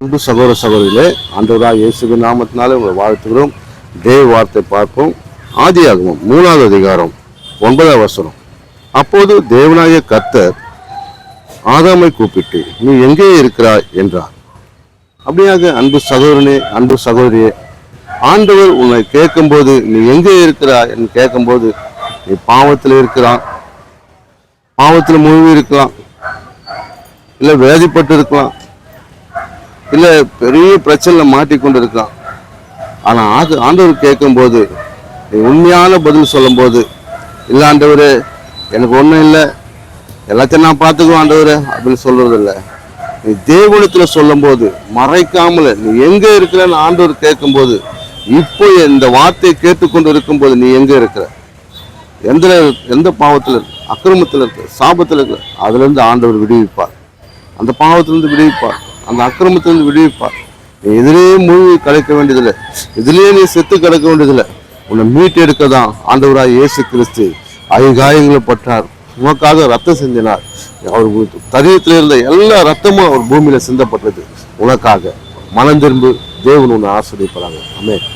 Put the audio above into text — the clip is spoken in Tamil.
அன்பு சகோதர சகோதரிகளே, ஆண்டவராகிய இயேசுவின் நாமத்தினாலே உங்களை வாழ்த்துகிறோம். தேவ வார்த்தை பார்ப்போம். ஆதியாகமம் 3வது அதிகாரம் 9வது வசனம். அப்போது தேவனாகிய கர்த்தர் ஆதாமை கூப்பிட்டு, நீ எங்கே இருக்கிறாய் என்றார். அப்படியாக அன்பு சகோதரனே, அன்பு சகோதரியே, ஆண்டவர் உன்னை கேட்கும்போது நீ எங்கே இருக்கிறாய் என்று கேட்கும்போது, நீ பாவத்தில் இருக்கிறான், பாவத்தில் மூழ்கி இருக்கலாம், இல்லை வேதிப்பட்டு இருக்கலாம், இல்லை பெரிய பிரச்சனை மாட்டிக்கொண்டு இருக்கலாம். ஆனால் ஆண்டவர் கேட்கும்போது நீ உண்மையான பதில் சொல்லும்போது, இல்லை ஆண்டவரே எனக்கு ஒன்றும் இல்லை, எல்லாத்தையும் நான் பார்த்துக்குவேன் ஆண்டவரே அப்படின்னு சொல்றது இல்லை. நீ தேவனிடத்தில் சொல்லும்போது மறைக்காமல நீ எங்கே இருக்கிறன்னு ஆண்டவர் கேட்கும்போது, இப்போ இந்த வார்த்தையை கேட்டுக்கொண்டு இருக்கும்போது நீ எங்கே இருக்கிற, எந்த பாவத்தில் இருக்கு, அக்கிரமத்தில் இருக்கு, சாபத்தில் இருக்கு, அதுலேருந்து ஆண்டவர் விடுவிப்பார். அந்த பாவத்திலிருந்து விடுவிப்பார், அந்த அக்கிரமத்திலிருந்து விடுவிப்பார். நீ எதிலேயே மூழ்கி கிடைக்க வேண்டியதில்லை, எதிலேயே நீ செத்து கிடக்க வேண்டியதில்லை. உன்னை மீட்டு எடுக்க தான் ஆண்டவராக இயேசு கிறிஸ்து காயங்களை பட்டார், உனக்காக ரத்தம் சிந்தினார். அவர் தரியத்தில் இருந்த எல்லா ரத்தமும் அவர் பூமியில சிந்தப்பட்டது உனக்காக. மனம் திரும்பு, தேவன் உன்னை ஆசீர்வதிப்பாராங்க. ஆமென்.